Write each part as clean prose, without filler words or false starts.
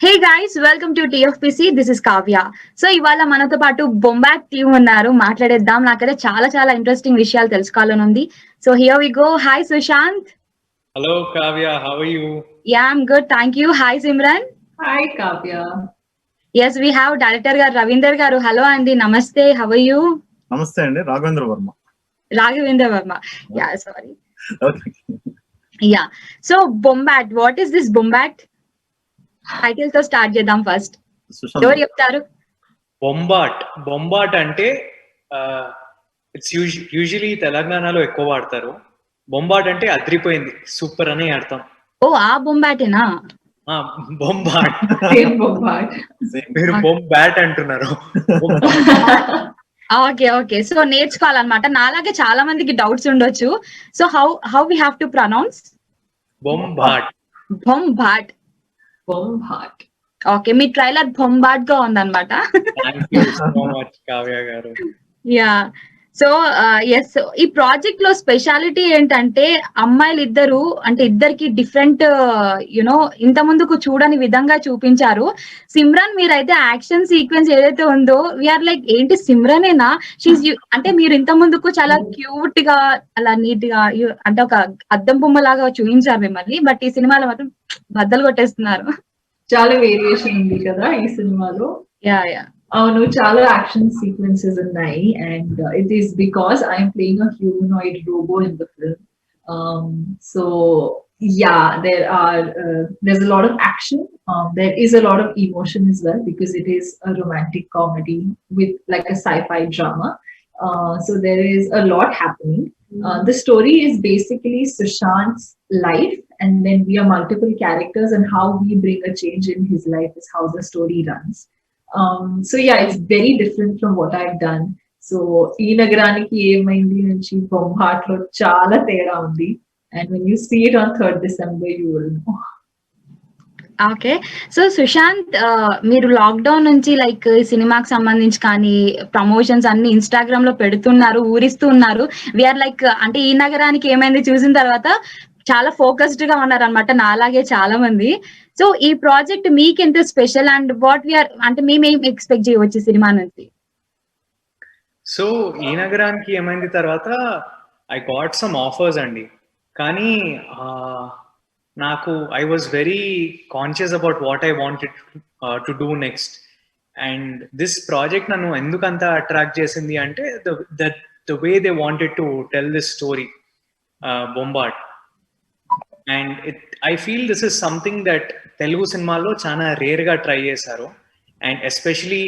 Hey guys, welcome to TFPC. This is Kavya. So ఇవాళ మనతో పాటు బొంబాట్ టీమ్ ఉన్నారు, మాట్లాడేద్దాం. నాకైతే చాలా చాలా ఇంట్రెస్టింగ్ విషయాలు తెలుసుకోవాలని ఉంది. So here we go. Hi Sushant. Hello Kavya, how are you? Yeah, I'm good, thank you. Hi Simran. Hi, Kavya. Yes, we have director గారు రవీందర్ గారు. హలో అండి, నమస్తే. How are you? నమస్తే అండి, Raghavendra Varma. Raghavendra Varma. Yeah, sorry. Yeah, so Bombhaat, what is this Bombhaat? Title తో start చేద్దాం. First ఎవరు చెప్తారు? బొంబాట్ అంటే ఇట్స్ యూజువలీ తెలంగాణలో ఎక్కువ వాడతారు. బొంబాట్ అంటే అద్రిపోయింది, సూపర్ అని అర్థం. ఓ, ఆ బొంబాటేనా? బొంబాట్. మీరు బొంబాట్ అంటున్నారు. ఓకే ఓకే, సో నేర్చుకోవాలన్నమాట. నాలాగే చాలా మందికి డౌట్స్ ఉండొచ్చు. So how we have to pronounce? Bombhaat. Bombhaat. Okay, మీ ట్రైలర్ బొంబాట్ గా ఉందన్నమాట. థాంక్యూ సో మచ్ కావ్య గారు. యా, సో ఎస్, ఈ ప్రాజెక్ట్ లో స్పెషాలిటీ ఏంటంటే అమ్మాయిలు ఇద్దరు, అంటే ఇద్దరికి డిఫరెంట్ యునో ఇంత ముందుకు చూడని విధంగా చూపించారు. సిమ్రన్, మీరైతే యాక్షన్ సీక్వెన్స్ ఏదైతే ఉందో వీఆర్ లైక్, ఏంటి సిమ్రనేనా? షీస్ అంటే మీరు ఇంత ముందుకు చాలా క్యూట్ గా, అలా నీట్ గా, అంటే ఒక అద్దం బొమ్మ లాగా చూపించారు మిమ్మల్ని. బట్ ఈ సినిమాలో మాత్రం బద్దలు కొట్టేస్తున్నారు. చాలా వేరియేషన్ ఉంది కదా ఈ సినిమాలో. యా యా, అవును, చాలా యాక్షన్ సీక్వెన్సెస్ ఉన్నాయి. And it is because I'm playing a humanoid robot in the film. So yeah, there's a lot of action. There is a lot of emotion as well because it is a romantic comedy with like a sci-fi drama. So there is a lot happening. The story is basically Sushant's life, and then we are multiple characters, and how we bring a change in his life is how the story runs. So yeah, it's very different from what I've done. So ee nagaraniki emaindi nunchi Bombhat lo chaala tera undi, and when you see it on 3rd December you will know. Okay, so Sushanth, మీరు lockdown నుంచి like సినిమాకి సంబంధించి కానీ promotions అన్ని Instagram లో పెడుతున్నారు, ఊరిస్తూ ఉన్నారు. We are like, అంటే ఈ నగరానికి ఏమైంది చూసిన తర్వాత చాలా ఫోకస్డ్ గా ఉన్నారు అనమాట, నాలాగే చాలా మంది. సో ఈ ప్రాజెక్ట్ మీకు ఎంత స్పెషల్ అండ్ వాట్ వీఆర్, అంటే మేము ఏం ఎక్స్పెక్ట్ చేయవచ్చు సినిమా నుంచి? సో ఈ నగరానికి ఏమైంది తర్వాత ఐ గాట్ సమ్ ఆఫర్స్ అండి. కానీ నాకు I was very conscious about what I wanted to do next. And this project నన్ను ఎందుకంత అట్రాక్ట్ చేసింది అంటే the way they wanted to tell this story, Bombhaat. And I feel this is something that Telugu సినిమాల్లో చాలా రేర్గా ట్రై చేశారు. And especially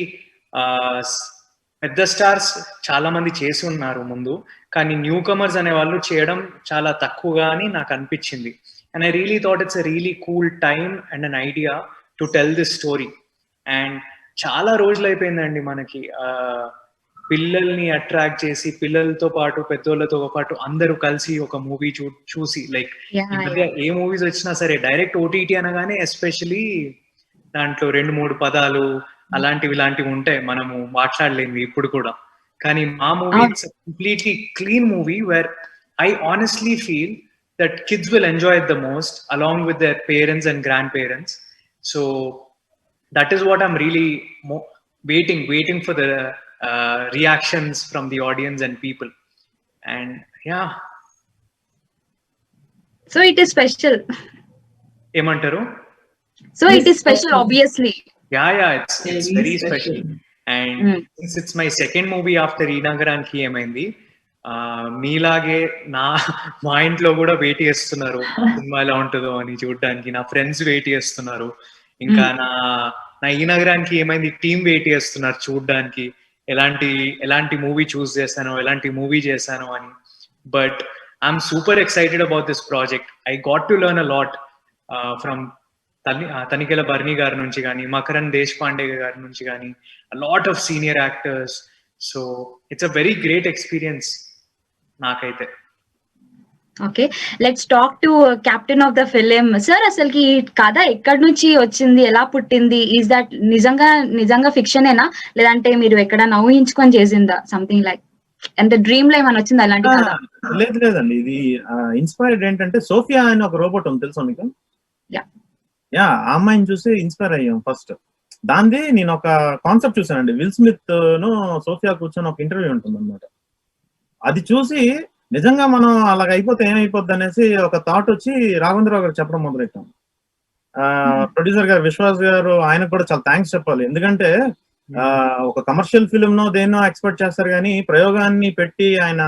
పెద్ద stars చాలా మంది చేసి ఉన్నారు ముందు, కానీ న్యూ కమర్స్ అనే వాళ్ళు చేయడం చాలా తక్కువగా అని నాకు అనిపించింది. And I really thought it's a really cool time and an idea to tell this story. And చాలా రోజులు అయిపోయిందండి మనకి పిల్లల్ని అట్రాక్ట్ చేసి, పిల్లలతో పాటు పెద్దోళ్ళతో పాటు అందరూ కలిసి ఒక మూవీ చూసి, లైక్ ఈ మధ్య ఏ మూవీస్ వచ్చినా సరే డైరెక్ట్ ఓటీటీ అనగానే ఎస్పెషలీ దాంట్లో 2-3 పదాలు అలాంటివి ఇలాంటివి ఉంటాయి, మనము మాట్లాడలేము ఇప్పుడు కూడా. కానీ మా movie it's completely clean movie where I honestly feel that kids will enjoy it the most along with their parents and grandparents. So that is what I'm really waiting for the reactions from the audience and people. And yeah, so it is special. Emantaru? So it is special, obviously. Yeah, it's very special. And since it's my second movie after Inagaraniki Emaindi, మీలాగే మా ఇంట్లో కూడా wait చేస్తున్నారు cinema ఎలా ఉంటుందో అని చూడడానికి. నా ఫ్రెండ్స్ వెయిట్ చేస్తున్నారు, ఇంకా నా ఈ నగరానికి ఏమైంది టీం వెయిట్ చేస్తున్నారు చూడడానికి, ఎలాంటి మూవీ చూస్ చేశాను, ఎలాంటి మూవీ చేశాను అని. But I'm super excited about this project. I got to learn a lot from Tanikella Bharani గారి నుంచి కానీ, మకరన్ దేశపాండే గారి నుంచి కానీ, a lot of senior actors. So it's a very great experience నాకైతే. Okay, let's talk to captain of the film. Sir, అసలుకి ఈ కథ ఎక్కడి నుంచి వచ్చింది, ఎలా పుట్టింది? ఈజ్ దట్ నిజంగా ఫిక్షనేనా, లేదంటే మీరు ఎక్కడైనా ఊహించుకొని చేసిందా? సంథింగ్ లైక్, అంటే డ్రీమ్ లో ఏమైనా వచ్చిందా అలాంటి కథ? లేదండి, ఇది ఇన్స్పైర్డ్ ఏంటంటే సోఫియా అని ఒక రోబోట్ ఉంది, తెలుసా మీకు? యా ఆ అమ్మాయిని చూసి ఇన్స్పైర్ అయ్యాం ఫస్ట్. దాంది నేను ఒక కాన్సెప్ట్ చూసానండి. విల్ స్మిత్ ను సోఫియా కూర్చొని ఒక ఇంటర్వ్యూ ఉంటుంది అనమాట. అది చూసి నిజంగా మనం అలాగ అయిపోతే ఏమైపోద్ది అనేసి ఒక థాట్ వచ్చి రాఘవేంద్రరావు గారు చెప్పడం మొదలెట్టాం. ప్రొడ్యూసర్ గారు విశ్వాస్ గారు, ఆయనకు కూడా చాలా థ్యాంక్స్ చెప్పాలి. ఎందుకంటే ఒక కమర్షియల్ ఫిల్మ్ నో దేన్నో ఎక్స్పెక్ట్ చేస్తారు కానీ ప్రయోగాన్ని పెట్టి ఆయన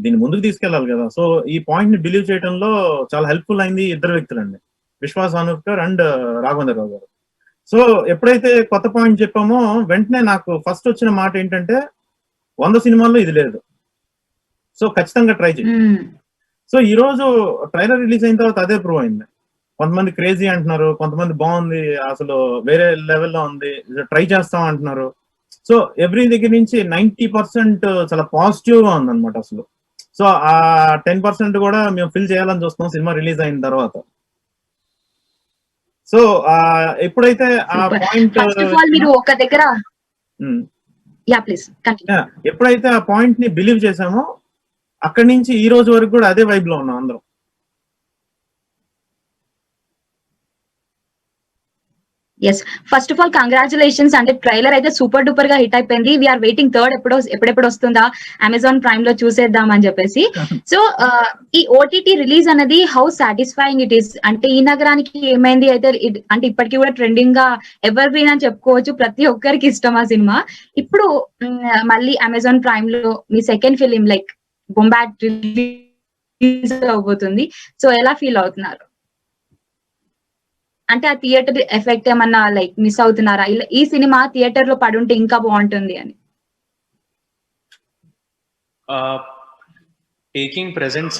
దీన్ని ముందుకు తీసుకెళ్లాలి కదా. సో ఈ పాయింట్ ని బిలీవ్ చేయడంలో చాలా హెల్ప్ఫుల్ అయింది ఇద్దరు వ్యక్తులండి, విశ్వాస్ అనూప్కర్ అండ్ రాఘవేంద్రరావు గారు. సో ఎప్పుడైతే కొత్త పాయింట్ చెప్పామో వెంటనే నాకు ఫస్ట్ వచ్చిన మాట ఏంటంటే 100 సినిమాల్లో ఇది లేదు, సో ఖచ్చితంగా ట్రై చేయి. సో ఈ రోజు ట్రైలర్ రిలీజ్ అయిన తర్వాత అదే ప్రూవ్ అయింది. కొంతమంది క్రేజీ అంటున్నారు, కొంతమంది బాగుంది, అసలు వేరే లెవెల్లో ఉంది, ట్రై చేస్తాం అంటున్నారు. సో ఎవ్రీ దగ్గర నుంచి 90% చాలా పాజిటివ్ గా ఉంది అనమాట అసలు. సో ఆ 10% కూడా మేము ఫిల్ చేయాలని చూస్తున్నాం సినిమా రిలీజ్ అయిన తర్వాత. సో ఎప్పుడైతే ఆ పాయింట్ మీరు ఒక దగ్గర ఎప్పుడైతే ఆ పాయింట్ ని బిలీవ్ చేసామో అక్కడి నుంచి ఈ రోజు వరకు కూడా అదే వైబ్ లో ఉన్నాం అందరం. Yes, first of all congratulations. అంటే ట్రైలర్ అయితే సూపర్ డూపర్ గా హిట్ అయిపోయింది. వీఆర్ వెయిటింగ్ థర్డ్ ఎప్పుడెప్పుడు వస్తుందా అమెజాన్ ప్రైమ్ లో చూసేద్దాం అని చెప్పేసి. సో ఈ ఓటీటీ రిలీజ్ అనేది హౌ సాటిస్ఫైయింగ్ ఇట్ ఈస్. అంటే ఈ నగరానికి ఏమైంది అయితే అంటే ఇప్పటికీ కూడా ట్రెండింగ్ గా ఎవర్ గ్రీన్ అని చెప్పుకోవచ్చు, ప్రతి ఒక్కరికి ఇష్టం ఆ సినిమా. ఇప్పుడు మళ్ళీ అమెజాన్ ప్రైమ్ లో మీ second film like Bombhaat release అవబోతుంది. సో ఎలా ఫీల్ అవుతున్నారు? అంటే ఆ థియేటర్ ఎఫెక్ట్ ఏమన్నా లైక్ మిస్ అవుతున్నారా? ఈ సినిమా థియేటర్ లో పడుంటే ఇంకా బాగుంటుంది అని. Taking present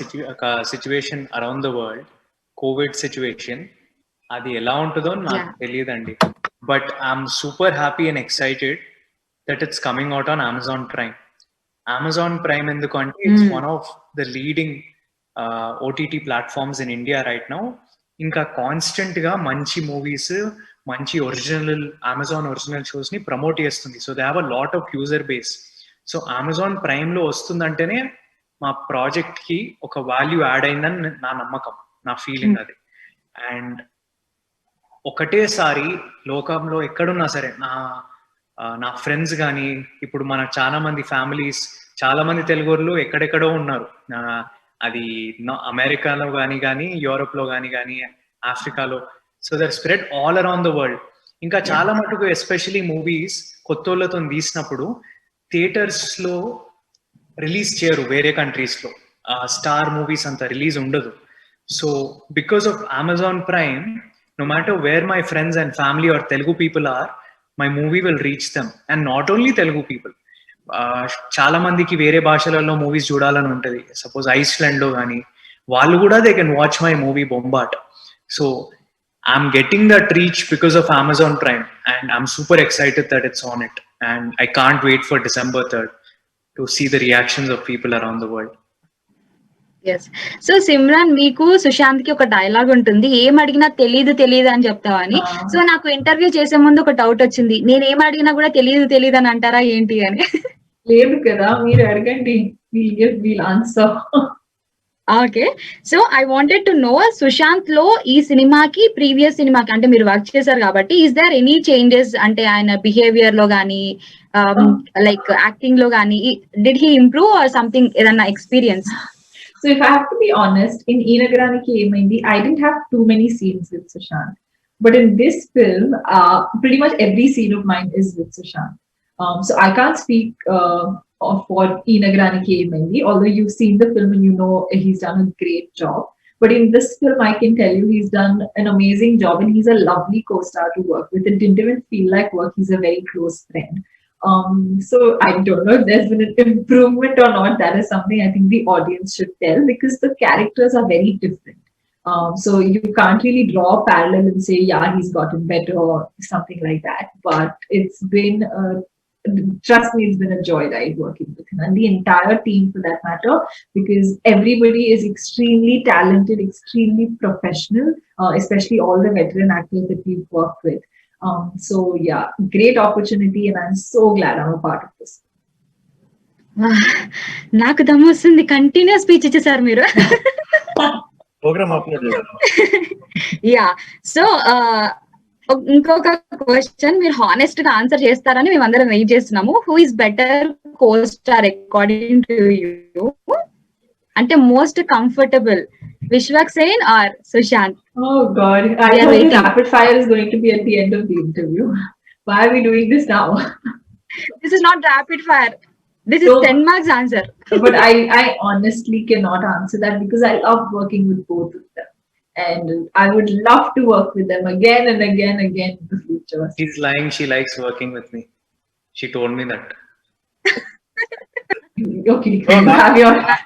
situation around the world, covid situation, అది ఎలా ఉంటుందో నాకు తెలియదండి. But I'm super happy and excited that it's coming out on Amazon Prime. Amazon Prime ఎందుకంటే it's one of the leading OTT platforms in India right now. ఇంకా constant గా మంచి movies, మంచి ఒరిజినల్ అమెజాన్ ఒరిజినల్ షోస్ ని promote చేస్తుంది. So they have a lot of user base. So Amazon Prime లో వస్తుందంటేనే మా project కి ఒక వాల్యూ యాడ్ అయిందని నా నమ్మకం, నా ఫీలింగ్ అది. అండ్ ఒకటేసారి లోకంలో ఎక్కడున్నా సరే నా ఫ్రెండ్స్ కానీ, ఇప్పుడు మన చాలా మంది ఫ్యామిలీస్, చాలా మంది తెలుగులు ఎక్కడెక్కడో ఉన్నారు, అది అమెరికాలో కానీ యూరోప్ లో కానీ ఆఫ్రికాలో. So they're spread all around the world. ఇంకా చాలా మటుకు ఎస్పెషలీ మూవీస్ కొత్తోళ్ళతో తీసినప్పుడు థియేటర్స్ లో రిలీజ్ చేయరు, వేరే కంట్రీస్ లో స్టార్ మూవీస్ అంత రిలీజ్ ఉండదు. So because of Amazon prime, no matter where my friends and family or Telugu people are, my movie will reach them. And not only Telugu people, చాలా మందికి వేరే భాషలలో movies చూడాలని ఉంటది, suppose Iceland లో కానీ, వాళ్ళు కూడా they can watch my movie Bombhaat. So I'm getting that reach because of Amazon Prime and I'm super excited that it's on it. And I can't wait for December 3rd to see the reactions of people around the world. Yes. So Simran, మీకు సుశాంత్ కి ఒక dialogue ఉంటుంది, ఏం అడిగినా తెలియదు అని చెప్తావని. So నాకు interview చేసే ముందు ఒక డౌట్ వచ్చింది, నేను ఏం అడిగినా కూడా తెలియదు అని అంటారా ఏంటి అని. లేదు కదా, మీరు అడగండి, we'll answer. Okay. So I wanted to know, Sushanth లో ఈ సినిమాకి ప్రీవియస్ సినిమాకి అంటే మీరు వర్క్ చేశారు కాబట్టి, ఈస్ దేర్ ఎనీ చేంజెస్ అంటే ఆయన బిహేవియర్ లో గానీ లైక్ యాక్టింగ్ లో గానీ, did he improve or something, ఏదన్నా experience? So if I have to be honest, in Inagaraniki Emaindi, I didn't have too many scenes with Sushant. But in this film, pretty much every scene of mine is with Sushant. So I can't speak for Inagaraniki Emaindi, although you've seen the film and you know he's done a great job. But in this film, I can tell you he's done an amazing job and he's a lovely co-star to work with. It didn't even feel like work. He's a very close friend. So I don't know if there's been an improvement or not. That is something I think the audience should tell, because the characters are very different. So you can't really draw a parallel and say, yeah, he's gotten better or something like that. But it's been, trust me, it's been a joyride working with him and the entire team for that matter, because everybody is extremely talented, extremely professional, especially all the veteran actors that we've worked with. So yeah, great opportunity and I'm so glad I'm a part of this. నాకు దమ్ము వస్తుంది, continuous speech ఇచ్చేసారు మీరు. Programme upload చేశాను. Yeah so ఇంకొక question మీరు honest గా answer చేస్తారని మేము అందరం వెయిట్ చేస్తున్నాము. Who is better co star according to you? అంటే most comfortable Vishwak Sen or Sushant? Oh God, I We are thought waiting. the rapid fire is going to be at the end of the interview. Why are we doing this now? This is not rapid fire. This is So- 10 marks answer. But I honestly cannot answer that because I love working with both of them. And I would love to work with them again and again in the future. He's lying. She likes working with me. She told me that. Okay, Oh,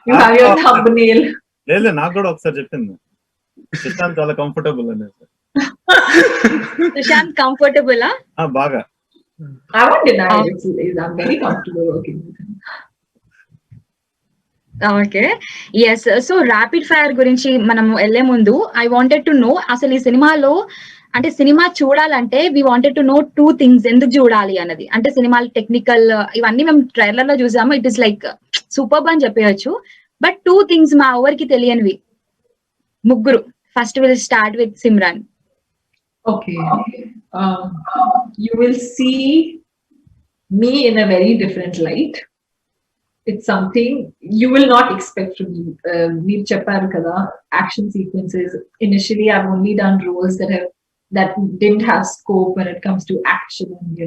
you have your thumbnail. లేదు నాకు కూడా ఒకసారి చెప్పింది సుశాంత్ చాలా comfortable అనేసి. Sushant comfortable? బాగా. I won't deny it. I'm very comfortable working with him. Okay, yes. So rapid fire గురించి మనం వెళ్లే ముందు ఐ వాంటెడ్ టు నో, అసలు ఈ సినిమాలో అంటే సినిమా చూడాలంటే we wanted to know 2 things ఎందుకు చూడాలి అన్నది. అంటే సినిమాలు టెక్నికల్ ఇవన్నీ మేము ట్రైలర్ లో చూసాము, ఇట్ ఇస్ లైక్ సూపర్బ్ అని చెప్పవచ్చు. బట్ 2 things మా ఎవరికి తెలియనివి. ముగ్గురు. First will start with Simran. Okay. You will see me in a very different light. It's something you will not expect from me. Meer chepparu kada, action sequences. Initially, I've only done roles that didn't have scope when it comes to action and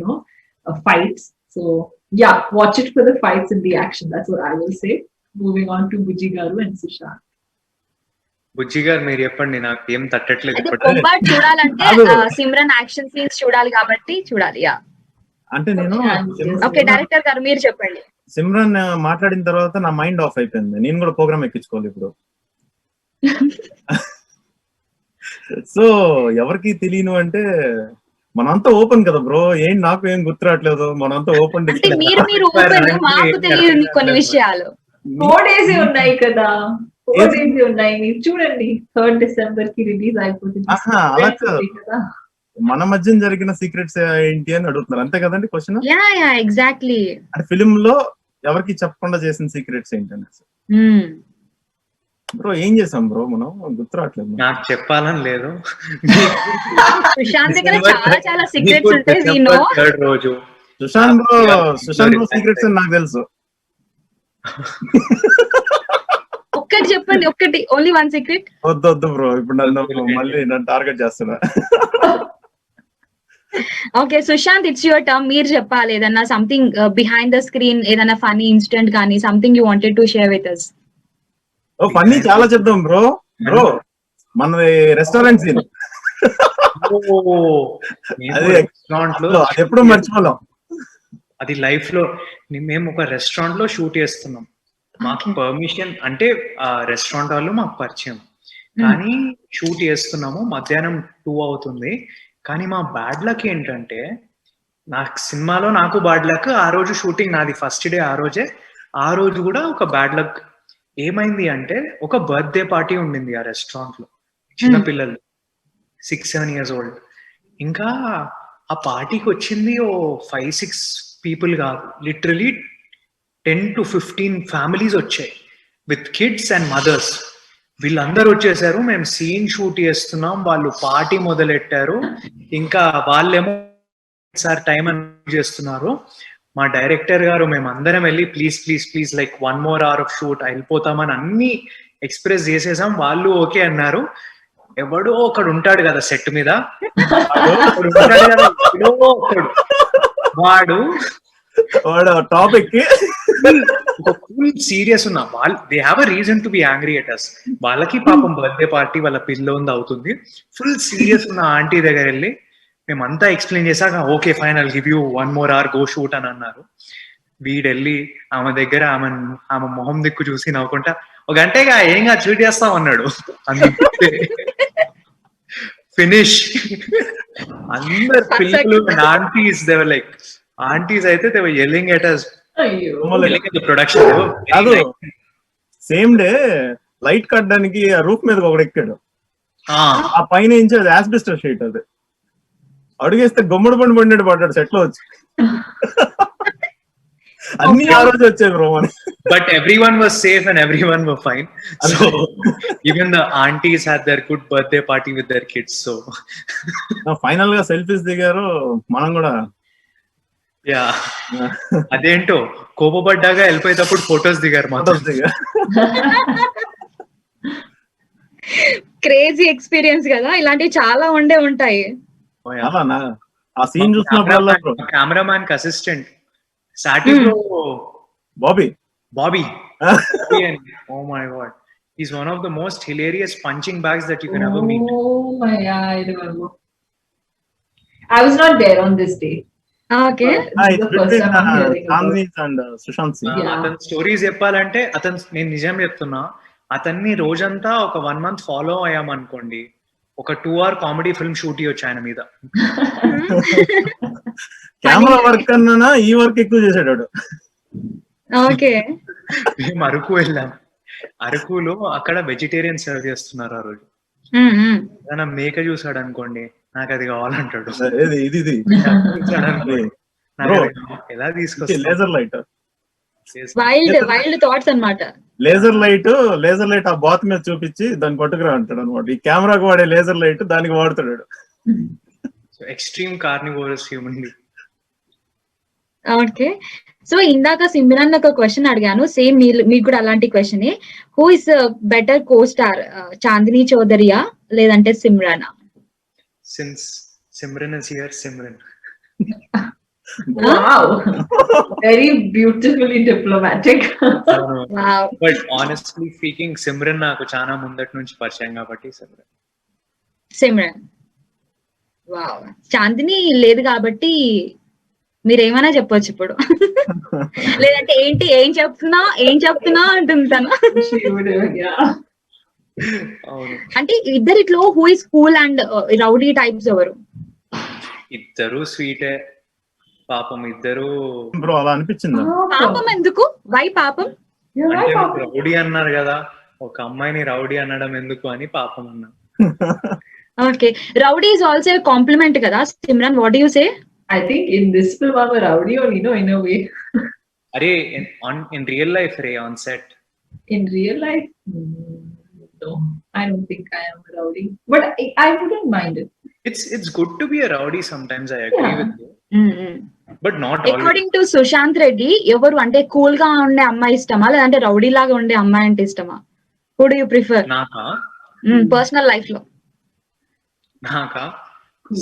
fights. So yeah, watch it for the fights and the action. That's what I will say. Moving on to Bujji Garu and Sushant. బుజ్జి గారు మీరు చెప్పండి, నాకు ఏం తట్టట్లేదు అయితే ఇప్పటికే. బొంబాట్ చూడాలంటే కాదు. Simran action scenes చూడాలి కాబట్టి చూడాలి. యా, అంటే నేను ఓకే. డైరెక్టర్ గారు మీరు చెప్పండి. సిమ్రాన్ మాట్లాడిన తర్వాత నా మైండ్ ఆఫ్ అయిపోయింది. నేను కూడా ప్రోగ్రామ్ ఎక్కించుకోవాలి ఇప్పుడు. సో ఎవరికి తెలియను అంటే మనంతా ఓపెన్ కదా బ్రో. ఏం నాకు ఏం గుర్తు రావట్లేదు. మనంతా ఓపెన్. అంటే మీరు ఓపెన్, మాకు తెలియని కొన్ని విషయాలు. 4 days ఉన్నాయి కదా. 4 days ఉన్నాయి. మీరు చూడండి, 3rd December కి రిలీజ్ అయిపోతుంది. ఆహా, అలా కాదు. మన మధ్య జరిగిన సీక్రెట్స్ ఏంటి అని అడుగుతున్నారు, అంతే కదండి క్వశ్చన్? Yeah yeah exactly. అంటే ఫిలిం లో ఎవరికి చెప్పకుండా చేసిన సీక్రెట్స్ ఏంటి అనేసి. బ్రో ఏం చేసాం బ్రో మనం? గుర్తు రావట్లేదు. నాకు చెప్పాలని లేదు. సుశాంత్ దగ్గర చాలా సీక్రెట్స్ ఉంటాయి. We know. థర్డ్ రోజు సుశాంత్ బ్రో సీక్రెట్స్ నాకు తెలుసు. ఒక్కటి చెప్పండి, ఒక్కటి. Only 1 secret. వద్దు బ్రో, ఇప్పుడు మళ్ళీ నన్ను టార్గెట్ చేస్తున్నా. Okay Sushanth, it's your turn. మీరు చెప్పాలి ఏదన్నా సంథింగ్ బిహైండ్ ద స్క్రీన్, ఏదన్నా ఫనీ ఇన్సిడెంట్ కానీ something you wanted to share with us. Oh funny చాలా చెప్దాం బ్రో. మనది రెస్టారెంట్ సీన్. అది రెస్టారెంట్ లో అది ఎప్పుడూ మర్చిపోలేం. అది లైఫ్ లో మేము ఒక రెస్టారెంట్ లో షూట్ చేస్తున్నాం. మాకు పర్మిషన్ అంటే ఆ రెస్టారెంట్ వాళ్ళు మాకు పరిచయం, కానీ షూట్ చేస్తున్నాము. మధ్యాహ్నం 2 అవుతుంది. కానీ మా బ్యాడ్ లక్ ఏంటంటే, నాకు సినిమాలో నాకు బ్యాడ్ లక్. ఆ రోజు షూటింగ్ నాది ఫస్ట్ డే. ఆ రోజు కూడా ఒక బ్యాడ్ లక్. ఏమైంది అంటే, ఒక బర్త్డే పార్టీ ఉండింది ఆ రెస్టారెంట్ లో. చిన్న పిల్లలు 6-7 years old. ఇంకా ఆ పార్టీకి వచ్చింది 5-6 people కాదు, లిటరలీ 10 to 15 families వచ్చాయి విత్ కిడ్స్ అండ్ మదర్స్. వీళ్ళందరూ వచ్చేసారు. మేము సీన్ షూట్ చేస్తున్నాం, వాళ్ళు పార్టీ మొదలెట్టారు. ఇంకా వాళ్ళేమో సార్ టైం అని చేస్తున్నారు. మా డైరెక్టర్ గారు మేమందరం వెళ్ళి please like 1 more hour of shoot వెళ్ళిపోతామని అన్ని ఎక్స్ప్రెస్ చేసేసాం. వాళ్ళు ఓకే అన్నారు. ఎవడో ఒకడు ఉంటాడు కదా సెట్ మీద, వాడు టాపిక్ ఫుల్ సీరియస్ ఉన్నా. వాళ్ళు they have a reason to be angry at us. వాళ్ళకి పాపం బర్త్డే పార్టీ వాళ్ళ పిల్ల ఉంది అవుతుంది. ఫుల్ సీరియస్ ఉన్న ఆంటీ దగ్గర వెళ్ళి మేమంతా ఎక్స్ప్లెయిన్ చేశాక okay fine I'll give you 1 more hour go shoot అని అన్నారు. వీడెళ్ళి ఆమె దగ్గర ఆమె మొహం దిక్కు చూసి నవ్వుకుంటా, ఒక గంటగా ఏంగా షూట్ చేస్తాం అన్నాడు. అందుకే ఫినిష్. అందరు పిల్లలు aunties they were like, aunties అయితే they were yelling at us. Production కాదు, సేమ్ డే లైట్ కట్టడానికి ఆ రూఫ్ మీద ఒకడు ఎక్కాడు. ఆ పైన నుంచి అది యాస్బెస్టర్ షీట్, అది అడుగేస్తే గుమ్మడి పండు పడినట్టు పడ్డాడు సెట్ లో వచ్చి. అన్ని ఆ రోజు వచ్చాయి బ్రో అని. But everyone was safe and everyone were fine. So even the aunties had their good birthday party with their kids. So final గా సెల్ఫీస్ దిగారు, మనం కూడా yeah, అదేంటో కోపపడ్డాగా వెళ్ళిపోయేటప్పుడు ఫొటోస్ దిగారు మాత్రం. ఫోటోస్ దిగా. క్రేజీ ఎక్స్పీరియన్స్ కదా, ఇలాంటివి చాలా ఉండే ఉంటాయి. అలానా ఆ సీన్ చూసినప్పుడల్లా బ్రో. కెమెరామ్యాన్ కి అసిస్టెంట్ సాటిబ్రో Bobby Bobby. Oh my god, he's one of the most hilarious punching bags that you can ever meet. Oh my, yeah, I remember. I was not there on this day. Okay, But this is the first time I'm hearing about it. Chandini and Sushanth Singh. Yeah. అతని stories చెప్పాలంటే నేను నిజం చెప్తున్నా, అతన్ని రోజంతా ఒక 1 month follow అయ్యామనుకోండి, ఒక 2 hour comedy film shoot చేయొచ్చు ఆయన మీద. కెమెరా వర్క్ అన్నా ఈ వర్క్ ఎక్కువ చేసాడు. ఓకే. మేము అరకు వెళ్ళాం. అరకులో అక్కడ వెజిటేరియన్ సర్వ్ చేస్తున్నారు ఆ రోజు. ఏదైనా మేక చూసాడు అనుకోండి, నాకు అది కావాలంటాడు. ఇది చూసాడు అనుకోండి, నాకు అది కావాలి. ఎలా తీసుకొస్తా? లేజర్ లైట్ వైల్డ్ థాట్స్ అన్నమాట. లేజర్ లైట్ ఆ బాత్ మీద చూపించి దాన్ని పట్టుకురా అంటాడు అనమాట. ఈ కెమెరాకి వాడే లేజర్ లైట్ దానికి వాడుతాడు. Extreme carnivorous human. Okay, so ఇందాక సిమ్రన్ ఒక క్వశ్చన్ అడిగాను, సేమ్ మీకు కూడా అలాంటి question. Who is better co star, Chandini చౌదరియా లేదంటే సిమ్రానా? Since Simran is here, Simran. Wow. Very beautifully diplomatic. Wow. But honestly speaking, Simran నాకు చాలా ముందటి నుంచి పరిచయం కాబట్టి Simran. సిమ్రన్. వావ్. చాందిని లేదు కాబట్టి మీరేమైనా చెప్పొచ్చు ఇప్పుడు. లేదంటే ఏం చెప్తున్నా అంటుంది తను. She would, yeah. అవును, అంటే ఇద్దరిట్లో who is cool and rowdy types ఎవరు? ఇద్దరు స్వీటే పాపం, ఇద్దరు. బ్రో అలా అనిపించిందా? పాపం ఎందుకు? వై పాపం? You're అంటే right, Papa. రౌడీ అన్నారు కదా, ఒక అమ్మాయిని రౌడీ అనడం ఎందుకు అని పాపం అన్నా. Okay, rowdy is also compliment కదా. Simran, what do you say? I think in this film I'm a rowdy, or in a way. అరే in real life ray, on set. In real life, no, I don't think I am a rowdy, but I wouldn't mind it. It's good to be a rowdy sometimes, I agree Yeah. with you, but not always. According to Sushanth Reddy, ఎవరు అంటే cool గా ఉండే అమ్మాయి ఇష్టమా లేదంటే rowdy లాగా ఉండే అమ్మాయి అంటే ఇష్టమా? హూ డు యు ప్రిఫర్ నాకా పర్సనల్ లైఫ్ లో?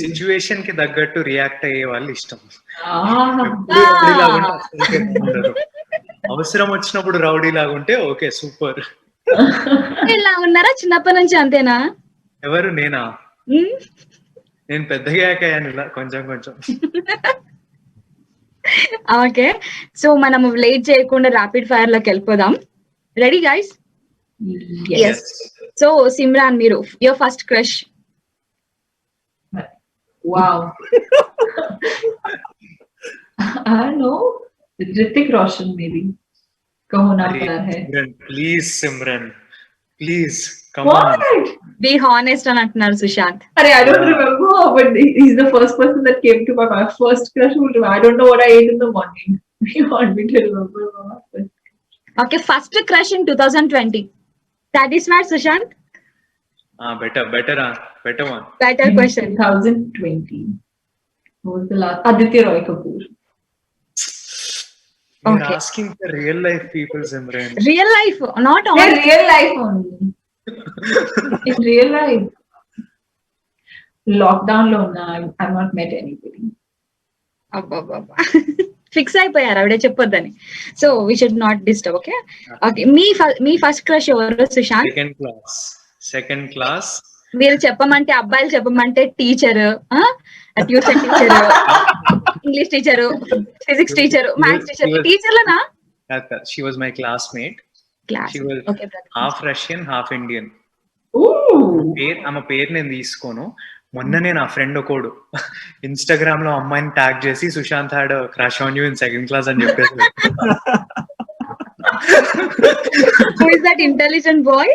సిచ్యువేషన్ కి తగ్గట్టు రియాక్ట్ అయ్యే వాళ్ళు ఇష్టం. Ah, రౌడీ లాగా ఉంటే అసలుకే ఉండరు. అవసరం వచ్చినప్పుడు రౌడీ లాగా ఉంటే ఓకే, సూపర్. ఇలా ఉన్నారా చిన్నప్పటి నుంచి అంతేనా? ఎవరు? నేనా? మ్మ్. నేను పెద్దగా అయ్యాను ఇలా కొంచెం. ఓకే, సో మనం లేట్ చేయకుండా ర్యాపిడ్ ఫైర్ లోకి వెళ్ళిపోదాం. Ready guys? yes. So Simran, మీరు your first crush? Wow. I don't know. Hrithik Roshan, maybe. Kaho na pyar hai. Please Simran, please come on. What? Be honest అని అంటున్నారు Sushant. I don't remember, but he's the first person that came to my mind. First crush. I don't know what I ate in the morning. You want me to remember? Okay, first crush in 2020. Satisfied Sushanth? Better one. Better In question. 2020. Who was the last? Aditya Roy Kapoor. Okay. Asking for real life people, Simran. Real life, not Yeah, on. real life only. In real life. Lockdown lo na. I've not met anybody. Fix అయిపోయారు ఆవిడ చెప్పొద్దని. So we should not disturb. Okay, okay. మీ first crush ఎవరు Sushant? Second class. మీరు చెప్పమంటే, అబ్బాయిలు చెప్పమంటే teacher, tuition teacher, English teacher, physics teacher, maths teacher, టీచర్లనా? She was my classmate. Class. She was okay, half Russian, half Indian. Ooh. ఆమె పేరు నేను తీసుకోను. మొన్ననే నా ఫ్రెండ్ ఒకడు ఇన్స్టాగ్రామ్ లో అమ్మాయిని ట్యాగ్ చేసి Sushanth had crush on you in second class అని చెప్పేసి. Who is that intelligent boy?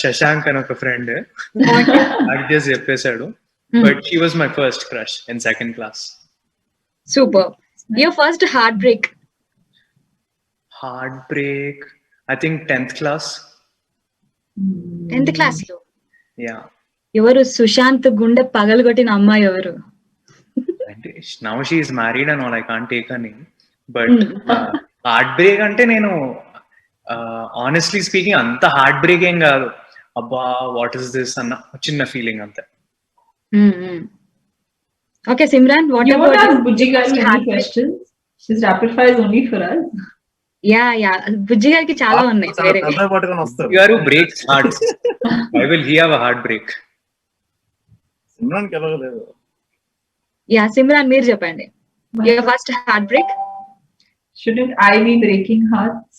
Shashank అని ఒక ఫ్రెండ్ ట్యాగ్ చేసి చెప్పేశాడు. But she was my first crush in second class. Super. Your first heart break? heartbreak, I think 10th class. 10th class లో Yeah. ఎవరు సుశాంత్ గుండె పగలగొట్టిన అమ్మాయి ఎవరు? అంటే now she is married and all, I can't take her name. But heartbreak అంటే నేను honestly speaking అంత heartbreak ఏం కాదు. అబ్బా వాట్ ఇస్ దిస్ అన్న చిన్న ఫీలింగ్ అంతే. Okay Simran, what You won't about ask Bujji guys any questions. This rapid fire is only for us. Yeah Bujji గారికి చాలా ఉన్నాయి వేరే. పెద్ద పట్టుకొని వస్తారు. గారు breaks hearts. Why will he have a heartbreak? Simran కి ఎలాగలేదు. యా సిమ్రాన్ మీరు చెప్పండి. Your first heart break. Shouldn't I be breaking hearts?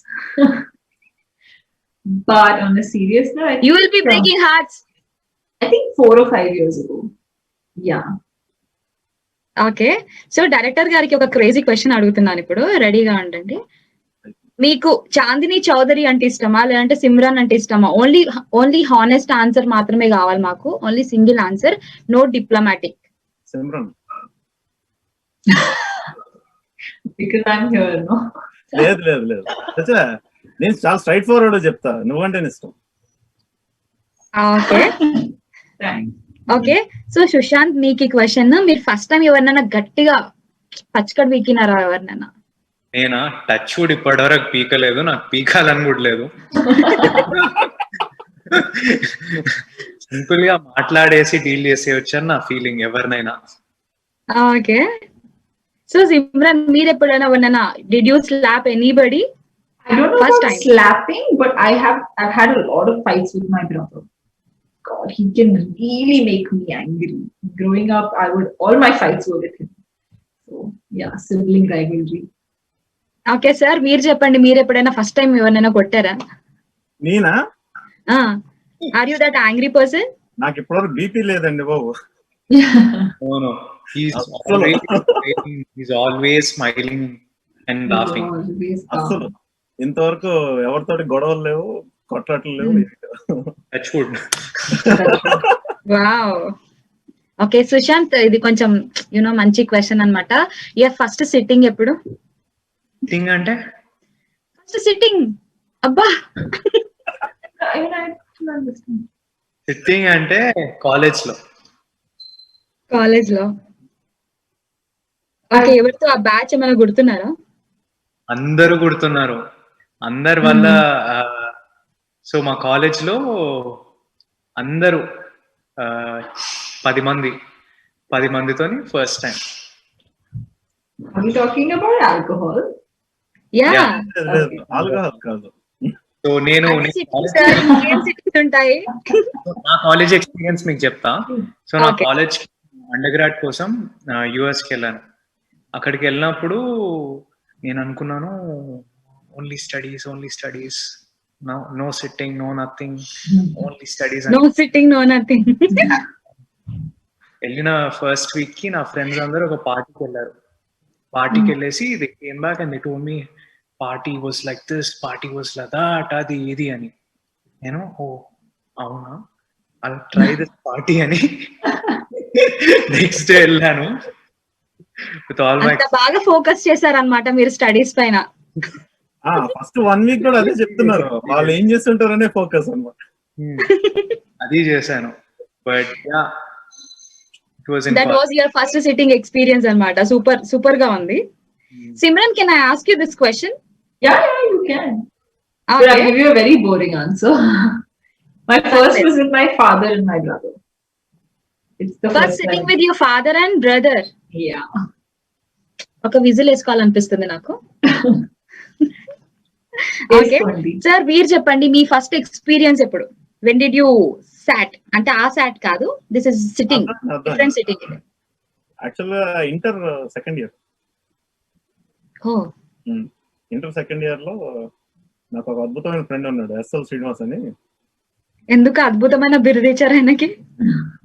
But on a serious note, You will be breaking hearts. I think 4 or 5 years ago. Yeah. Okay, so director గారికి ఒక crazy question అడుగుతున్నాను ఇప్పుడు, రెడీగా ఉండండి. మీకు చాందిని చౌదరి అంటే ఇష్టమా లేదంటే సిమ్రాన్ అంటే ఇష్టమా? ఓన్లీ హానెస్ట్ ఆన్సర్ మాత్రమే కావాలి మాకు. Only single answer, no diplomatic. Simran. Because I'm here, no? లేదు లేదు లేదు చచ్చా, నేను చాలా స్ట్రైట్ ఫార్వర్డ్ చెప్తా, నువ్వంటే ఇష్టం. Okay Thanks. Okay, so Sushanth మీకు ఈ క్వశ్చన్, మీరు ఫస్ట్ టైం ఎవరినైనా గట్టిగా పచ్చకడు పీకినారా ఎవరినైనా? నేనా టచ్ వుడ్ ఇప్పటివరకు పీకలేదు, నాకు పీకాలని కూడా లేదు. సింపుల్ గా మాట్లాడేసి డీల్ చేసేయచ్చు అని నా ఫీలింగ్ ఎవరినైనా. ఓకే, సో సిమ్రాన్ మీరు ఎప్పుడైనా ఎవరినైనా did you slap anybody? I don't know First about time. slapping, but I've had a lot of fights with my brother. God, he can really make me angry. Growing up, all my fights were with him. So yeah, sibling rivalry. Okay sir మీరు చెప్పండి, మీరు ఎప్పుడైనా first time ఎవరినైనా కొట్టారా? నేనా? Are you that angry person? నాకు ఇప్పటివరకు BP లేదండి బాబు. No, no. He's always smiling and laughing. Always calm. అసలు ఇంతవరకు ఎవరితోటి గొడవలు లేవు, కొట్లాటలు లేవు. Touch wood. Wow. Okay Sushanth, ఇది కొంచెం మంచి క్వశ్చన్ అన్నమాట. ఫస్ట్ సిట్టింగ్ ఎప్పుడు? థింగ్ అంటే ఫస్ట్ సిట్టింగ్ అబ్బా I don't understand. సిట్టింగ్ అంటే కాలేజ్ లో. కాలేజ్ లో. ఓకే, ఎవరితో ఆ బ్యాచ్ ఏమైనా గుర్తున్నారా? అందరూ గుర్తున్నారు, అందరి వల్ల. సో మా కాలేజ్ లో అందరూ 10 మందితోని first time. Are we talking about alcohol? Yeah, alcohol కాదు. సో నేను సిట్టింగ్స్ ఉంటాయి. నా కాలేజ్ ఎక్స్పీరియన్స్ మీకు చెప్తా. సో నా Okay. కాలేజ్ అండర్ గ్రాడ్ కోసం యుఎస్ కి వెళ్ళాను. అక్కడికి వెళ్ళినప్పుడు నేను అనుకున్నాను only studies, no sitting, no nothing, only studies. No sitting, no nothing. వెళ్ళిన ఫస్ట్ వీక్ కి నా ఫ్రెండ్స్ అందరూ ఒక పార్టీకి వెళ్ళారు. పార్టీకి వెళ్ళేసి they came back and they told me party was like this, party was like that, అది ఇది అని. నేను ఓ అవునా, ఐ ట్రై దిస్ పార్టీ అని నెక్స్ట్ డే వెళ్ళాను విత్ ఆల్ మై. అంత బాగా ఫోకస్ చేశారన్నమాట మీరు స్టడీస్ పైన. ఫస్ట్ 1 వీక్ కూడా అదే చెప్తున్నారు, వాళ్ళు ఏం చేస్తుంటారనే ఫోకస్ అన్నమాట. అది చేశాను. But yeah, it was that was your first sitting experience అన్నమాట. సూపర్ గా ఉంది. Simran, can I ask you this question? Yeah, you can. But I'll give you a very boring answer. My first was with my father and my brother. It's the first first sitting time. With your father and brother. Yeah. ఒక whistle వేసుకోవాలనిపిస్తుంది నాకు. Okay sir, మీరు చెప్పండి మీ first experience ఎప్పుడు? When did you సాట్? అంటే ఆ సాట్ కాదు, this is sitting, different sitting. యాక్చువల్గా inter second year లో నాకు ఒక అద్భుతమైన ఫ్రెండ్ ఉన్నాడు, ఎస్ఎల్ శ్రీనివాస్ అని. ఎందుకు అద్భుతమైన బిరుదు ఇచ్చారు ఆయనకి?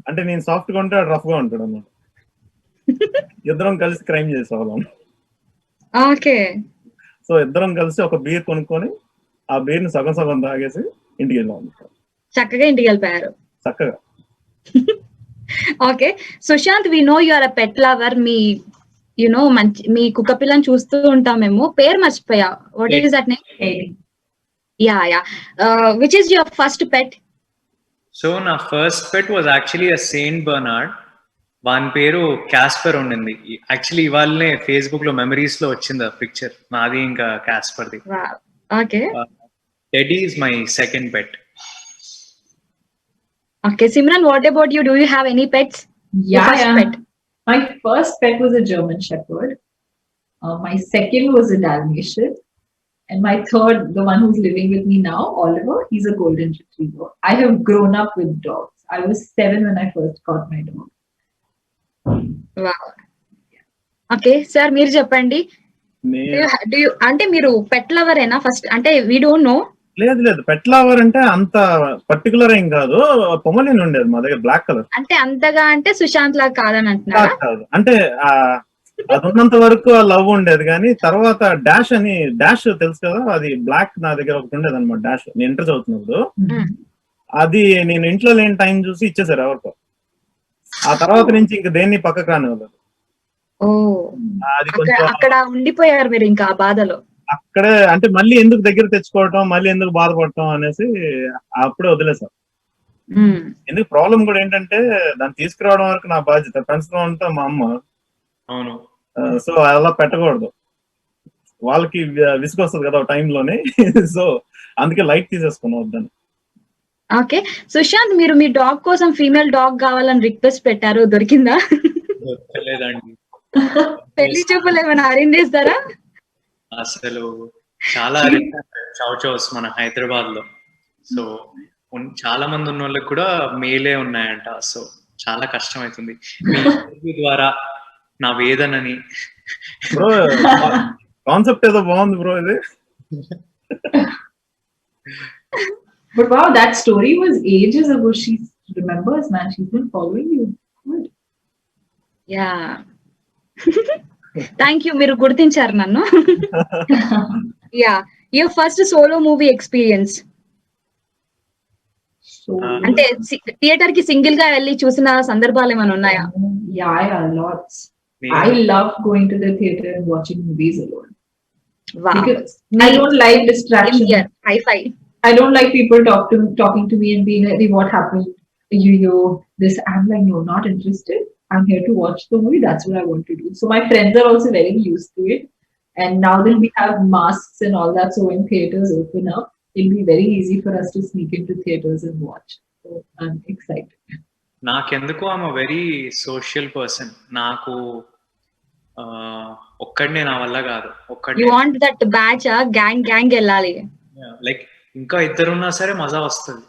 అంటే నేను సాఫ్ట్ గా ఉంటే రఫ్ గా ఉంటాడు అన్నమాట. ఇద్దరం కలిసి క్రైమ్ చేసేవాళ్ళం. ఓకే, సో ఇద్దరం కలిసి ఒక బీర్ కొనుక్కొని ఆ బీర్ ని సగం సగం తాగేసి ఇంటికి వెళ్ళాం. చక్కగా ఇంటికి వెళ్ళిపోయారు. చక్కగా. Okay Sushant, we know you are a pet lover. మీ మంచి మీ కుక్క పిల్లని చూస్తూ ఉంటాం మేము. పేరు మర్చిపోయా. What is that name? Eddie. Yeah. Which is your first pet? So నా first pet was actually a Saint Bernard. వాని పేరు క్యాస్పర్ ఉండింది. యాక్చువల్లీ ఇవాళనే ఫేస్బుక్ లో మెమరీస్ లో వచ్చింది ఆ పిక్చర్, నాది ఇంకా క్యాస్పర్ది. Okay. Teddy is my second pet. Okay, Simran, what about you? Do you have any pets? Your first Yeah. pet? My first pet was a German Shepherd. My second was a Dalmatian. And my third, the one who's living with me now, Oliver, he's a golden retriever. I have grown up with dogs. I was 7 when I first got my dog. Wow. Okay, sir, మీరు చెప్పండి. అంటే మీరు పెట్ lover ఏనా first? అంటే we don't know. లేదు పెట్ lover అంటే అంత particular ఏం కాదు. పొమలిన్ ఉండేది మా దగ్గర, బ్లాక్ కలర్. అంటే అంతగా అంటే సుశాంత్ లాగా కాదని అంటున్నారా? కాదు, అంటే అది ఉన్నంత వరకు లవ్ ఉండేది, కానీ తర్వాత డాష్ తెలుసు కదా, అది బ్లాక్ నా దగ్గర ఒకటి ఉండేది అనమాట. డాష్ నేను ఇంటర్ చదువుతున్నప్పుడు అది నేను ఇంట్లో లేని టైం చూసి ఇచ్చేసారు ఎవరికో. ఆ తర్వాత నుంచి ఇంక దేన్ని పక్కకు రానివ్వలేదు. అది కొంచెం అక్కడ ఉండిపోయారు మీరు ఇంకా ఆ బాధలో. అక్కడే అంటే మళ్ళీ ఎందుకు దగ్గర తెచ్చుకోవటం, మళ్ళీ ఎందుకు బాధపడటం అనేసి అప్పుడే వదిలేసాం. ఎందుకు ప్రాబ్లం కూడా ఏంటంటే దాన్ని తీసుకురావడం వరకు నా బాధ్యత, పెంచడం అంతా మా అమ్మ. అవును. సో అలా పెట్టకూడదు, వాళ్ళకి విసుగొస్తుంది కదా టైంలోనే. సో అందుకే లైట్ తీసేసుకున్నాం వద్దని. ఓకే, సుశాంత్, మీరు మీ డాగ్ కోసం ఫీమేల్ డాగ్ కావాలని రిక్వెస్ట్ పెట్టారు, దొరికిందా? లేదండి. పెళ్లి చూపులు ఏమైనా అరేంజ్ చేస్తారా? అసలు చాలా చౌచౌస్ మన హైదరాబాద్ లో. సో చాలా మంది ఉన్న వాళ్ళకి కూడా మేలే ఉన్నాయంట. సో చాలా కష్టం అవుతుంది. మీ ద్వారా నా వేదనని. బ్రో కాన్సెప్ట్ ఏదో బాగుంది బ్రో ఇది. But wow, that story was ages ago. She remembers, man. She's been following you. Good. Yeah. Thank you, మీరు గుర్తించారు నన్ను. Yeah, your first solo movie experience? అంటే థియేటర్ కి సింగిల్ గా వెళ్ళి చూసిన సందర్భాలు ఏమైనా ఉన్నాయా? Yeah, lots. I love going to the theater and watching movies alone. Wow. Because I don't like distraction. Hi-fi. I don't like people talking to me and being like, "What happened? You this." I'm like, no, not interested. I'm here to watch the movie. That's what I want to do. So my friends are also very used to it. And now that we have masks and all that, so when theaters open up, it'll be very easy for us to sneak into theaters and watch. So I'm excited. నాకెందుకు I'm a very social person. నాకు ఒక్కడినే నా వల్ల కాదు. You want that batch gang వెళ్ళాలి. Like ఇంకా ఇద్దరున్నా సరే మజా వస్తుంది.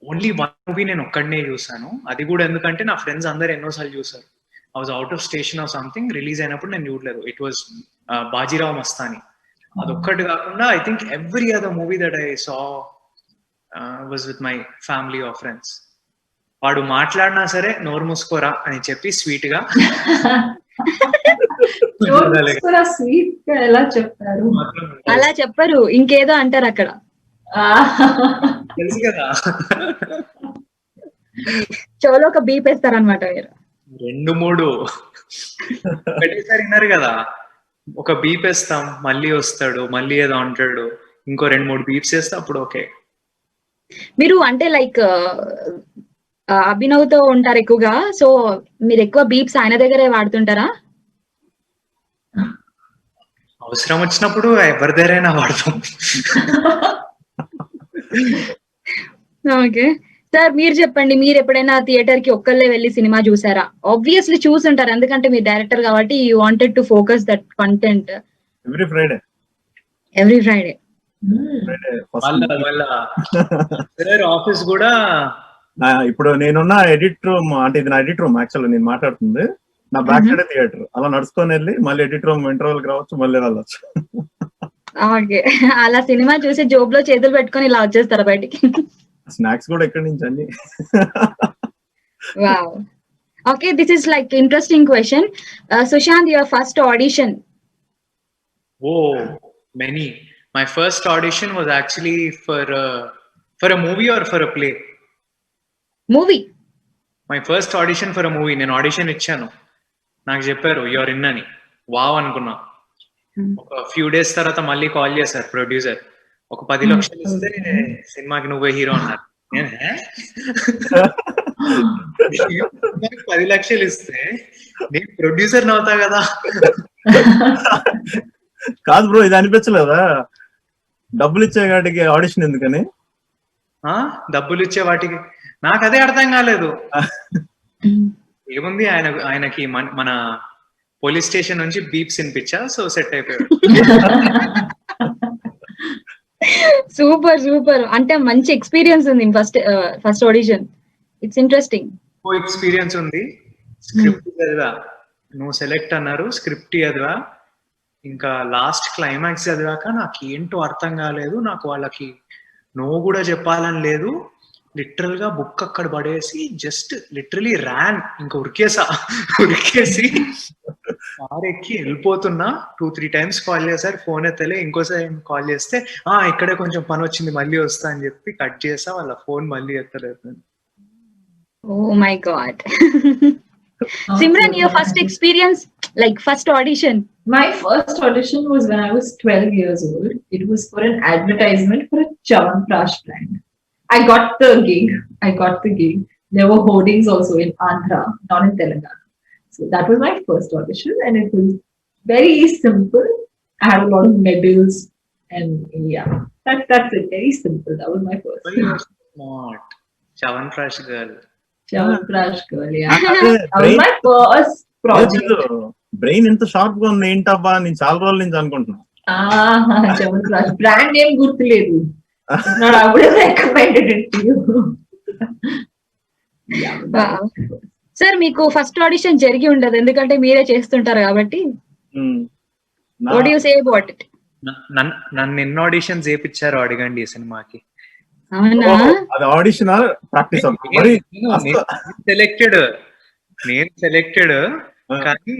ఓన్లీ వన్ మూవీ నేను ఒక్కడనే చూసాను. అది కూడా ఎందుకంటే నా ఫ్రెండ్స్ అందరు ఎన్నోసార్లు చూసారు. I was out of station of something, release అయినప్పుడు నేను చూడలేదు. It was Bajirao Mastani. అదొక్కటి కాకుండా I think every other movie that I saw was with my family or friends. వాడు మాట్లాడినా సరే నోరు మూసుకోరా అని చెప్పి స్వీట్ గా. ఎలా చెప్తారు? అలా చెప్పరు, ఇంకేదో అంటారు అక్కడ. తెలుసు కదా, చెవులో ఒక బీప్ వేస్తారనమాట మీరు. 2-3 ఒకటేసారి విన్నారు కదా, ఒక బీప్ వేస్తాం, మళ్ళీ వస్తాడు, మళ్ళీ ఏదో అంటాడు, ఇంకో 2-3 బీప్స్ వేస్తే అప్పుడు ఓకే. మీరు అంటే లైక్ అభినవ్ తో ఉంటారు ఎక్కువగా, సో మీరు ఎక్కువ బీప్స్ ఆయన దగ్గరే వాడుతుంటారా? అవసరం వచ్చినప్పుడు ఎవరి దగ్గరైనా వాడతాం. ఓకే సార్, మీరు చెప్పండి, మీరు ఎప్పుడైనా థియేటర్ కి ఒక్కళ్ళే వెళ్ళి సినిమా చూసారా? ఆబ్వియస్లీ చూసుంటారు, ఎందుకంటే మీరు డైరెక్టర్ కాబట్టి you wanted to focus that content. Every Friday వాళ్ళ ఆఫీస్ కూడా. ఇప్పుడు నేనున్న ఎడిట్ రూమ్, అంటే ఇది నా ఎడిట్ రూమ్ యాక్చువల్, నేను మాట్లాడుతుంది నా బ్యాక్ సైడ్ థియేటర్. అలా నడుచుకొని వెళ్ళి మళ్ళీ ఎడిట్ రూమ్ ఇంటర్వెల్ రావచ్చు, మళ్ళీ వెళ్ళొచ్చు. ఓకే, అలా సినిమా చూసి జోబ్ లో చేతులు పెట్టుకొని ఇలా వచ్చేస్తారా బయటికి? స్నాక్స్ కూడా ఎక్కడి నుంచి అన్ని. Wow. Okay, this is like interesting question. Sushanth, your first audition? Oh, many. My first audition was actually for a movie or for a play? Movie. My first audition for a movie. నేను audition ఇచ్చాను. నాకు చెప్పారు your in అని. Wow అనుకున్నా. ఒక few days తర్వాత మళ్ళీ call చేశారు ప్రొడ్యూసర్, ఒక 10 లక్షలు ఇస్తే సినిమాకి నువ్వే హీరో అన్నారు. నేను 10 లక్షలు ఇస్తే నేను ప్రొడ్యూసర్ అవుతా కదా. కాదు బ్రో, ఇది అనిపించలేదా డబ్బులు ఇచ్చే వాటికి ఆడిషన్ ఎందుకని? డబ్బులు ఇచ్చే వాటికి నాకు అదే అర్థం కాలేదు. ఏముంది, ఆయనకి మన పోలీస్ స్టేషన్ నుంచి బీప్స్ వినిపించా, సో సెట్ అయిపోయాడు. సూపర్ అంటే మంచి ఎక్స్పీరియన్స్ ఉంది first audition. It's interesting. Experience ఉంది. స్క్రిప్ట్ చదివా, నువ్వు సెలెక్ట్ అన్నారు, స్క్రిప్ట్ చదివా, ఇంకా లాస్ట్ క్లైమాక్స్ చదివాక నాకు ఏంటో అర్థం కాలేదు. నాకు వాళ్ళకి నువ్వు కూడా చెప్పాలని లేదు. లిటరల్ గా బుక్ అక్కడ పడేసి జస్ట్ లిటరలీ ర్యాన్, ఇంకా ఉరికేసి కార్ ఎక్కి వెళ్ళిపోతున్నా. 2-3 times కాల్ చేశారు, ఫోన్ ఎత్తలే. ఇంకోసారి కాల్ చేస్తే ఇక్కడే కొంచెం పని వచ్చింది మళ్ళీ వస్తా అని చెప్పి కట్ చేసా. వాళ్ళ ఫోన్ మళ్ళీ ఎత్తలేదు. Oh my God. Simran, your first experience, like first audition? My first audition was when I was 12 years old. It was for an advertisement for a Chyawanprash brand. I got the gig. There were hoardings also in Andhra, not in Telangana. So that was my first audition, and it was very simple. I had a lot of medals, and yeah, that's it. Very simple. That was my first. Smart. Chyawanprash girl. Chyawanprash girl, yeah. That was my first project. Brain ఎంత sharp గా ఉంది ఏంటబ్బా, నేను చాలా రోజుల నుంచి అనుకుంటున్నా. Chyawanprash brand name గుర్తులేదు. Not I would have recommended it to you. Yeah. Sir, మీకు ఫస్ట్ ఆడిషన్ జరిగి ఉండదు ఎందుకంటే మీరే చేస్తుంటారు కాబట్టి. What do you say about it? నన్ను ఎన్ని ఆడిషన్స్ చేయించారో అడగండి ఈ సినిమాకి. అవునా? అది ఆడిషన్ ప్రాక్టీస్? నేను సెలెక్టెడ్ కానీ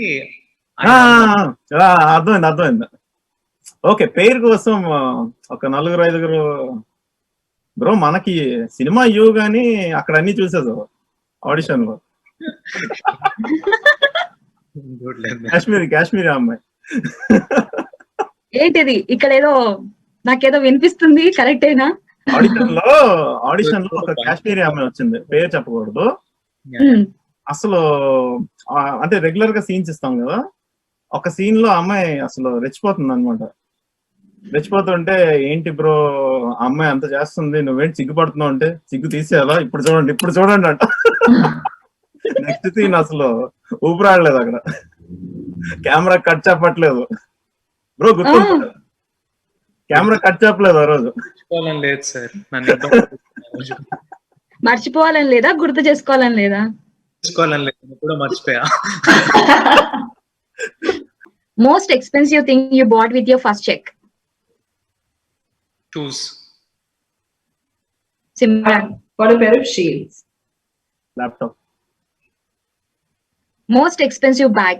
అర్థమైంది. ఓకే, పేరు కోసం ఒక 4-5 బ్రో. మనకి సినిమా యూ గానీ అక్కడ అన్ని చూసేది ఆడిషన్ లో. కాశ్మీరీ అమ్మాయి ఏంటిది ఇక్కడ ఏదో నాకేదో వినిపిస్తుంది, కరెక్టేనా? ఆడిషన్ లో ఒక కాశ్మీరీ అమ్మాయి వచ్చింది, పేరు చెప్పకూడదు. అసలు అంటే రెగ్యులర్ గా సీన్స్ ఇస్తాం కదా, ఒక సీన్ లో అమ్మాయి అసలు రెచ్చిపోతుంది అనమాట. రెచ్చిపోతుంటే ఏంటి బ్రో అమ్మాయి అంత చేస్తుంది, నువ్వేంటి సిగ్గుపడుతున్నావు అంటే, సిగ్గు తీసేయాలా, ఇప్పుడు చూడండి అంట. నెక్స్ట్ సీన్ అసలు ఊపిరాడలేదు అక్కడ, కెమెరా కట్ చెప్పట్లేదు బ్రో. గుర్తు కెమెరా కట్ చెప్పలేదు ఆ రోజు. లేదు సార్, మర్చిపోవాలని లేదా, గుర్తు చేసుకోవాలని లేదా? కూడా మర్చిపోయా. Most expensive thing you bought with your first check? Shoes. Simran. Got a pair of shades. Laptop. Most expensive bag?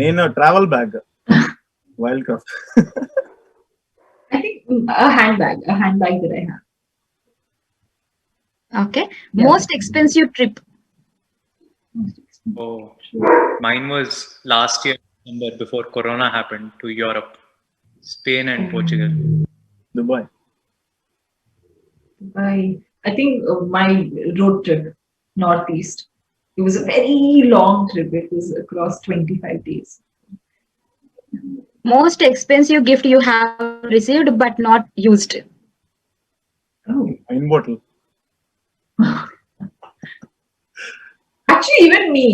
నేను travel bag, wild craft. I think a handbag that I have. Okay. Yeah. Most expensive trip? Oh, mine was last year, December, before Corona happened, to Europe, Spain and Portugal. Dubai. I think my road trip, Northeast. It was a very long trip. It was across 25 days. Most expensive gift you have received but not used? Wine bottle. Actually, even me,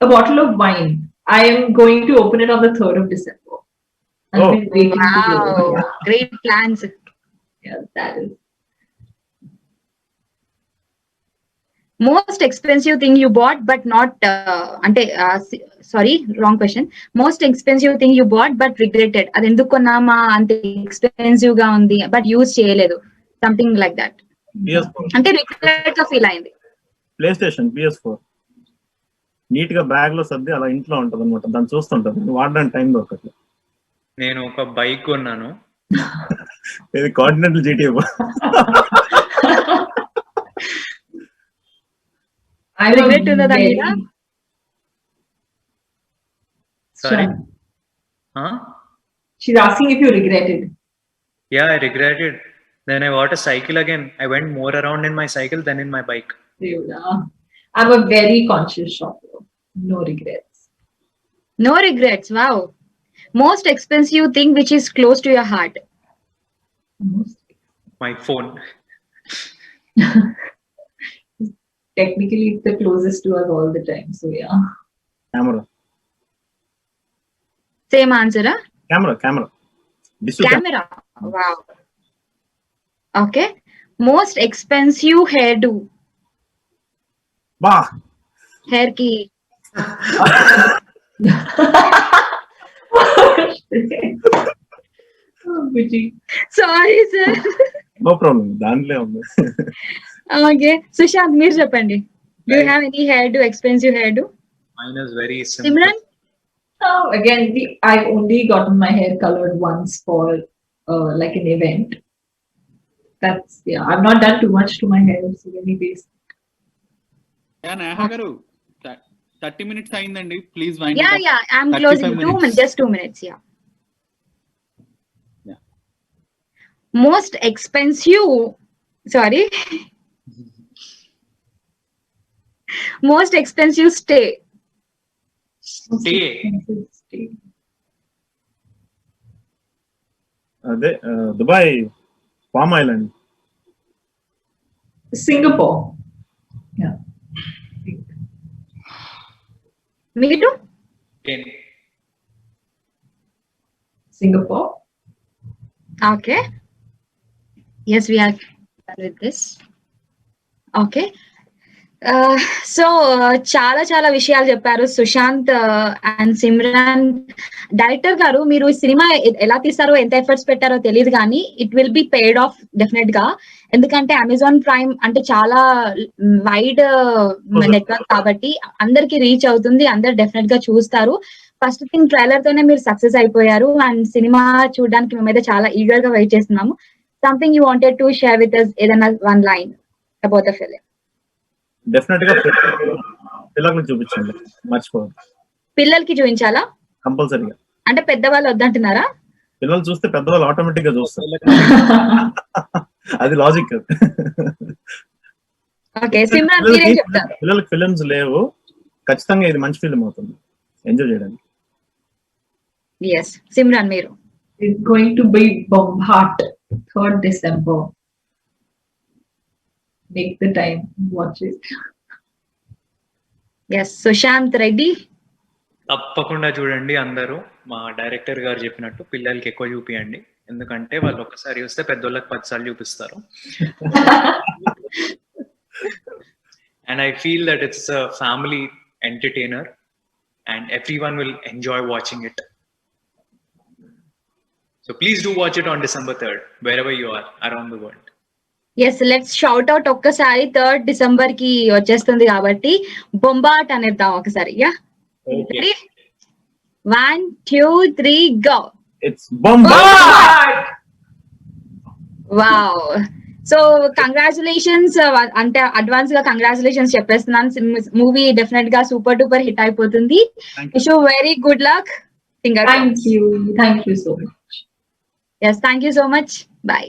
a bottle of wine. I am going to open it on the 3rd of December. I've been waiting to do it. Yeah. Great plans. Yeah, that is. Most expensive thing you bought but not sorry, wrong question. Most expensive thing you bought but regretted. Adi enduku konnama ante expensive ga undi but use cheyaledu, something like that. PS4. Ante regret ga feel ayindi. PlayStation PS4 neat గా bag లో సర్ది అలా ఇంట్లో ఉంటది అనమాట, దాన్ని చూస్తుంటది, వాడడానికి time దొరకట్లేదు. నేను ఒక బైక్ కొన్నాను, ఇది continental GTO. I'm a Regret ఉందా దాని మీద? very- Sorry? Sure. Huh? She's asking if you regretted. Yeah, I regretted. Then I bought a cycle again. I went more around in my cycle than in my bike. I'm a very conscious shopper. No regrets. No regrets. Wow. Most expensive thing which is close to your heart. My phone. Technically, it's the closest to us all the time. So yeah. Camera Same answer, huh? Camera Camera. Wow. Okay. Most expensive hairdo. బా Hair ki. Oh, Vijay. Sorry, sir. No problem దాంట్లో ఉంది. Okay. Sushant, మీరు చెప్పండి. Do you have any hairdo, expensive hairdo? Mine is very simple. Simran? Again, I've only gotten my hair colored once for like an event. That's yeah. I've not done too much to my hair. So anyways, Neha గారు 30 minutes అయిందండి, please wind Yeah, yeah. I'm 35 closing. 2 minutes. minutes. Just 2 minutes. Yeah. Yeah. Most expensive. Sorry. Most expensive stay. Stay. Stay. అదే Dubai palm island. Singapore. Yeah. Me too. Ten. Singapore. Okay. Yes, we are done with this. Okay. So చాలా విషయాలు చెప్పారు Sushant and Simran. Director గారు, మీరు ఈ cinema ఎలా తీస్తారో, ఎంత efforts పెట్టారో తెలియదు కానీ it will be paid of definite గా. ఎందుకంటే అమెజాన్ ప్రైమ్ అంటే చాలా వైడ్ నెట్వర్క్ కాబట్టి అందరికి రీచ్ అవుతుంది, అందరు డెఫినెట్ గా చూస్తారు. ఫస్ట్ థింగ్ ట్రైలర్ తోనే మీరు సక్సెస్ అయిపోయారు అండ్ సినిమా చూడడానికి మేమైతే చాలా ఈగర్ గా వెయిట్ చేస్తున్నాము. Something you wanted to share with us, ఏదైనా one line about the film. Definite గా పిల్లలకు చూపించండి, మర్చిపోదు. పిల్లలకి చూపించాలా? కంపల్సరీగా. అంటే పెద్దవాళ్ళు వద్దంటున్నారా? పిల్లలు చూస్తే పెద్దవాళ్ళు ఆటోమేటిక్ గా చూస్తారు. అది లాజిక్. ఓకే, సిమ్రాన్ మీరేం చెప్తారు? పిల్లలకి ఫిలిమ్స్ లేవు, ఖచ్చితంగా ఇది మంచి ఫిలిం అవుతుంది ఎంజాయ్ చేయడానికి. ఎస్, సిమ్రాన్ మీరు? It's going to be Bombard, 3rd December. Make the time, watch it. Yes, Sushanth Reddy? తప్పకుండా చూడండి అందరూ. మా డైరెక్టర్ గారు చెప్పినట్టు పిల్లలకి ఎక్కువ చూపియండి, ఎందుకంటే వాళ్ళు ఒక్కసారి చూస్తే పెద్దోళ్ళకి 10 సార్లు చూపిస్తారు. And I feel that it's a family entertainer and everyone will enjoy watching it. So please do watch it on December 3rd, wherever you are around the world. Yes, let's shout out. ఒక్కసారి 3rd December కి వచ్చేస్తుంది కాబట్టి బొంబాట్ అనేద్దాం ఒకసారి. Yeah, Okay. 1, 2, 3 go. It's Bombard. Wow. So congratulations, అంటే advance గా congratulations చెప్పేస్తున్నాను. మూవీ డెఫినెట్ గా సూపర్ డూపర్ హిట్ అయిపోతుంది. Wish you very good luck. Thank you so much. Yes, thank you so much. Bye.